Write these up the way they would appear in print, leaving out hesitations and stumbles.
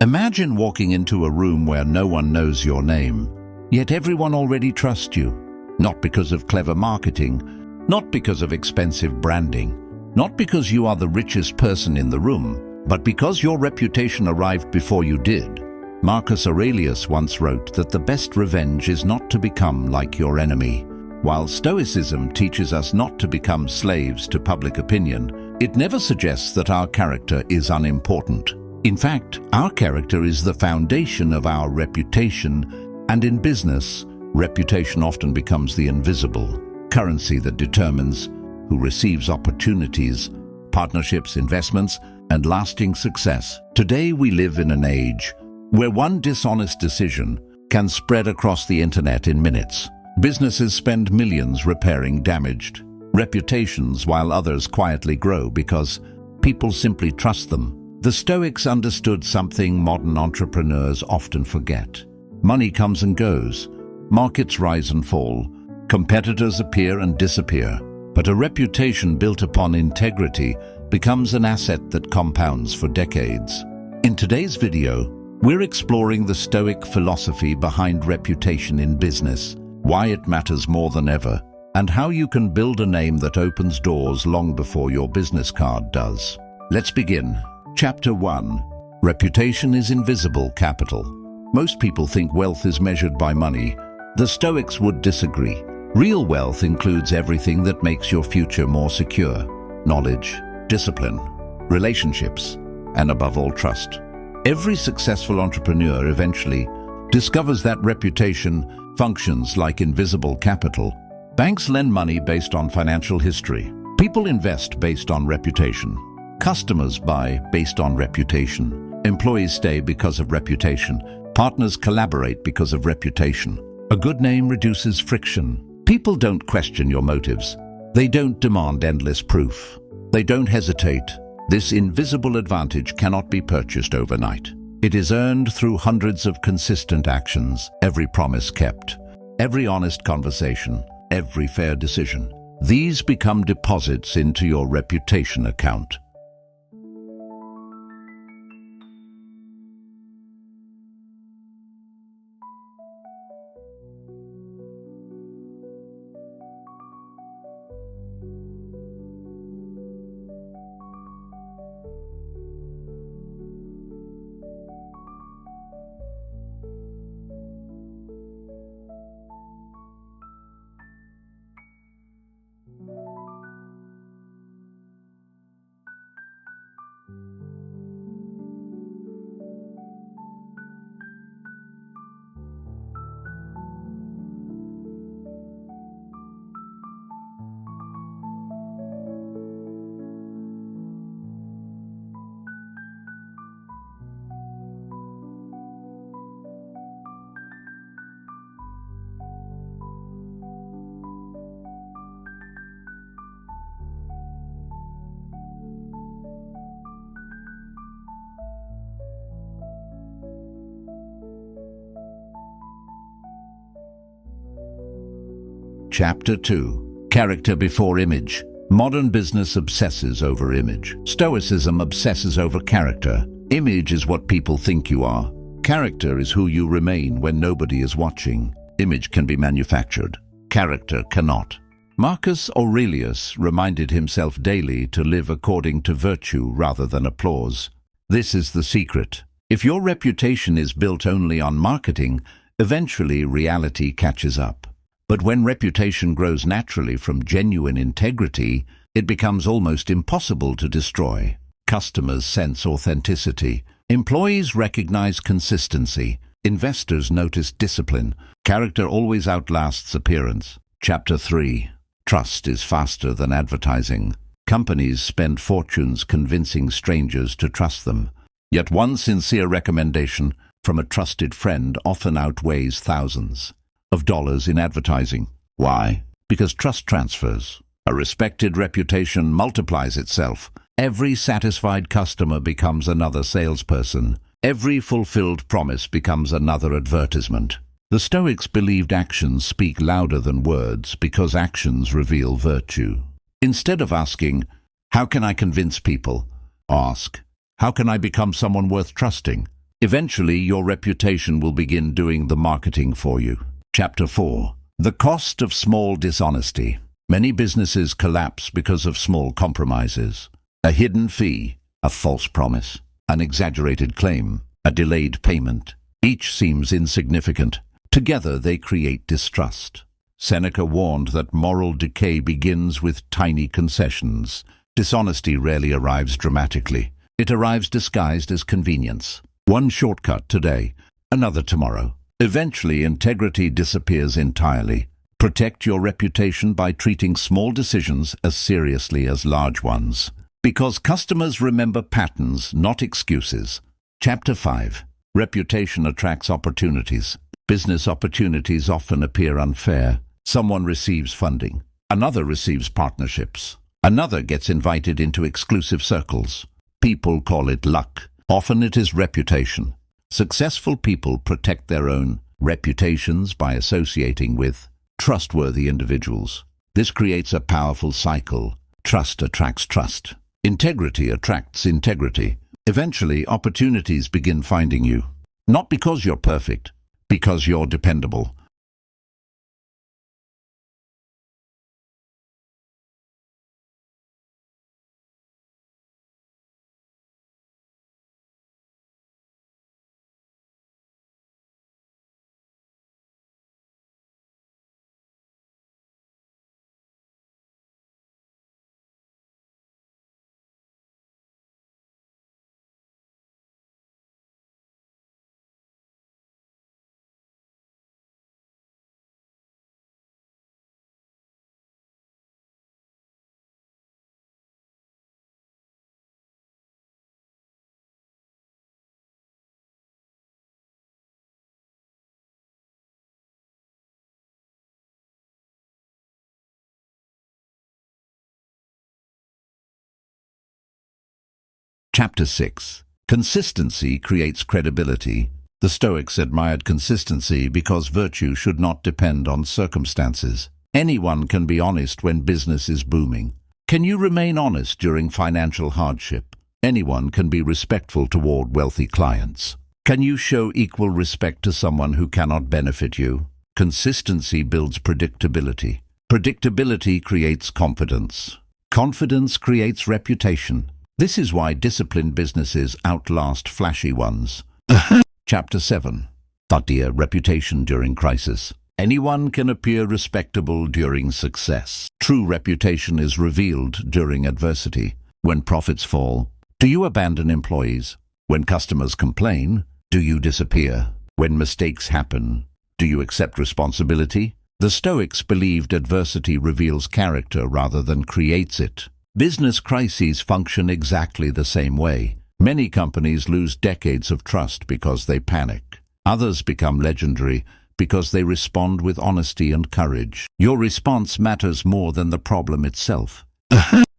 Imagine walking into a room where no one knows your name, yet everyone already trusts you. Not because of clever marketing, not because of expensive branding, not because you are the richest person in the room, but because your reputation arrived before you did. Marcus Aurelius once wrote that the best revenge is not to become like your enemy. While Stoicism teaches us not to become slaves to public opinion, it never suggests that our character is unimportant. In fact, our character is the foundation of our reputation, and in business, reputation often becomes the invisible currency that determines who receives opportunities, partnerships, investments, and lasting success. Today we live in an age where one dishonest decision can spread across the internet in minutes. Businesses spend millions repairing damaged reputations while others quietly grow because people simply trust them. The Stoics understood something modern entrepreneurs often forget. Money comes and goes, markets rise and fall, competitors appear and disappear, but a reputation built upon integrity becomes an asset that compounds for decades. In today's video, we're exploring the Stoic philosophy behind reputation in business, why it matters more than ever, and how you can build a name that opens doors long before your business card does. Let's begin. Chapter 1. Reputation is invisible capital. Most people think wealth is measured by money. The Stoics would disagree. Real wealth includes everything that makes your future more secure: knowledge, discipline, relationships, and above all, trust. Every successful entrepreneur eventually discovers that reputation functions like invisible capital. Banks lend money based on financial history. People invest based on reputation. Customers buy based on reputation. Employees stay because of reputation. Partners collaborate because of reputation. A good name reduces friction. People don't question your motives. They don't demand endless proof. They don't hesitate. This invisible advantage cannot be purchased overnight. It is earned through hundreds of consistent actions, every promise kept, every honest conversation, every fair decision. These become deposits into your reputation account. Chapter 2. Character before image. Modern business obsesses over image. Stoicism obsesses over character. Image is what people think you are. Character is who you remain when nobody is watching. Image can be manufactured. Character cannot. Marcus Aurelius reminded himself daily to live according to virtue rather than applause. This is the secret. If your reputation is built only on marketing, eventually reality catches up. But when reputation grows naturally from genuine integrity, it becomes almost impossible to destroy. Customers sense authenticity. Employees recognize consistency. Investors notice discipline. Character always outlasts appearance. Chapter 3. Trust is faster than advertising. Companies spend fortunes convincing strangers to trust them. Yet one sincere recommendation from a trusted friend often outweighs thousands of dollars in advertising. Why? Because trust transfers. A respected reputation multiplies itself. Every satisfied customer becomes another salesperson. Every fulfilled promise becomes another advertisement. The Stoics believed actions speak louder than words because actions reveal virtue. Instead of asking, "How can I convince people?" ask, "How can I become someone worth trusting?" Eventually, your reputation will begin doing the marketing for you. Chapter 4. The cost of small dishonesty. Many businesses collapse because of small compromises. A hidden fee, a false promise, an exaggerated claim, a delayed payment. Each seems insignificant. Together they create distrust. Seneca warned that moral decay begins with tiny concessions. Dishonesty rarely arrives dramatically. It arrives disguised as convenience. One shortcut today, another tomorrow. Eventually, integrity disappears entirely. Protect your reputation by treating small decisions as seriously as large ones. Because customers remember patterns, not excuses. Chapter 5. Reputation attracts opportunities. Business opportunities often appear unfair. Someone receives funding. Another receives partnerships. Another gets invited into exclusive circles. People call it luck. Often it is reputation. Successful people protect their own reputations by associating with trustworthy individuals. This creates a powerful cycle. Trust attracts trust. Integrity attracts integrity. Eventually, opportunities begin finding you. Not because you're perfect, because you're dependable. Chapter 6. Consistency creates credibility. The Stoics admired consistency because virtue should not depend on circumstances. Anyone can be honest when business is booming. Can you remain honest during financial hardship? Anyone can be respectful toward wealthy clients. Can you show equal respect to someone who cannot benefit you? Consistency builds predictability. Predictability creates confidence. Confidence creates reputation. This is why disciplined businesses outlast flashy ones. Chapter 7. Thoughtful reputation during crisis. Anyone can appear respectable during success. True reputation is revealed during adversity. When profits fall, do you abandon employees? When customers complain, do you disappear? When mistakes happen, do you accept responsibility? The Stoics believed adversity reveals character rather than creates it. Business crises function exactly the same way. Many companies lose decades of trust because they panic. Others become legendary because they respond with honesty and courage. Your response matters more than the problem itself.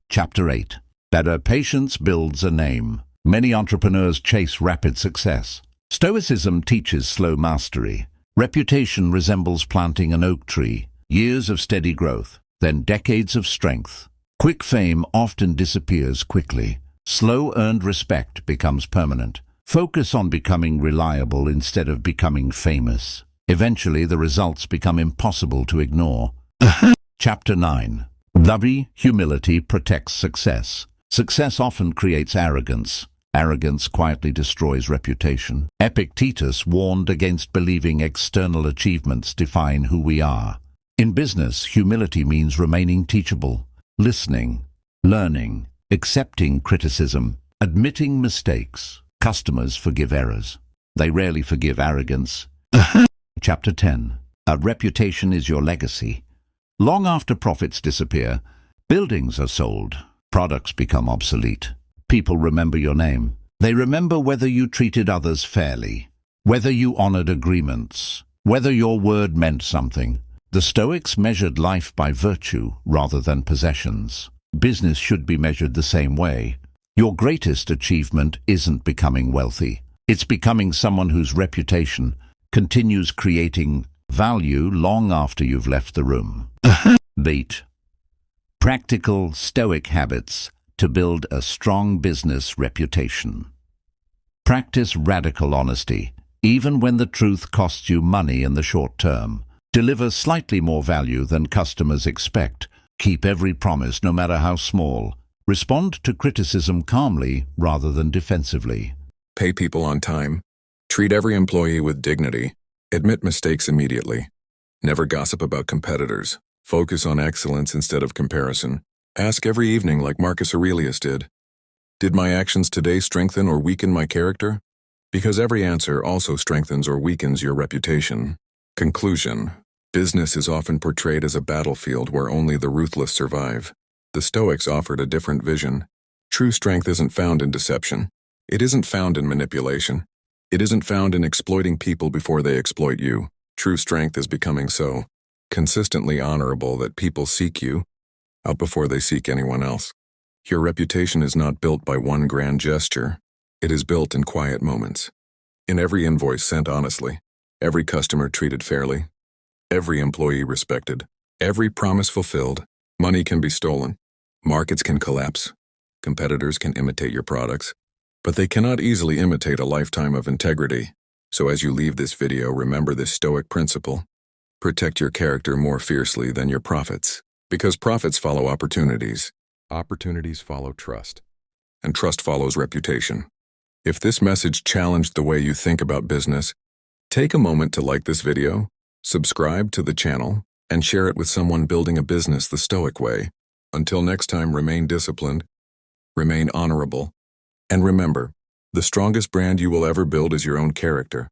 Chapter 8. Better patience builds a name. Many entrepreneurs chase rapid success. Stoicism teaches slow mastery. Reputation resembles planting an oak tree. Years of steady growth, then decades of strength. Quick fame often disappears quickly. Slow earned respect becomes permanent. Focus on becoming reliable instead of becoming famous. Eventually, the results become impossible to ignore. Chapter 9. Humility protects success. Success often creates arrogance. Arrogance quietly destroys reputation. Epictetus warned against believing external achievements define who we are. In business, humility means remaining teachable. Listening, learning, accepting criticism, admitting mistakes. Customers forgive errors. They rarely forgive arrogance. Chapter 10. A reputation is your legacy. Long after profits disappear, buildings are sold, products become obsolete. People remember your name. They remember whether you treated others fairly, whether you honored agreements, whether your word meant something. The Stoics measured life by virtue rather than possessions. Business should be measured the same way. Your greatest achievement isn't becoming wealthy. It's becoming someone whose reputation continues creating value long after you've left the room. Beat. Practical Stoic habits to build a strong business reputation. Practice radical honesty, even when the truth costs you money in the short term. Deliver slightly more value than customers expect. Keep every promise, no matter how small. Respond to criticism calmly rather than defensively. Pay people on time. Treat every employee with dignity. Admit mistakes immediately. Never gossip about competitors. Focus on excellence instead of comparison. Ask every evening like Marcus Aurelius did. Did my actions today strengthen or weaken my character? Because every answer also strengthens or weakens your reputation. Conclusion. Business is often portrayed as a battlefield where only the ruthless survive. The Stoics offered a different vision. True strength isn't found in deception. It isn't found in manipulation. It isn't found in exploiting people before they exploit you. True strength is becoming so consistently honorable that people seek you out before they seek anyone else. Your reputation is not built by one grand gesture. It is built in quiet moments. In every invoice sent honestly, every customer treated fairly, every employee respected, every promise fulfilled. Money can be stolen. Markets can collapse. Competitors can imitate your products, but they cannot easily imitate a lifetime of integrity. So as you leave this video, remember this Stoic principle. Protect your character more fiercely than your profits, because profits follow opportunities. Opportunities follow trust, and trust follows reputation. If this message challenged the way you think about business, take a moment to like this video, subscribe to the channel, and share it with someone building a business the Stoic way. Until next time, remain disciplined, remain honorable, and remember, the strongest brand you will ever build is your own character.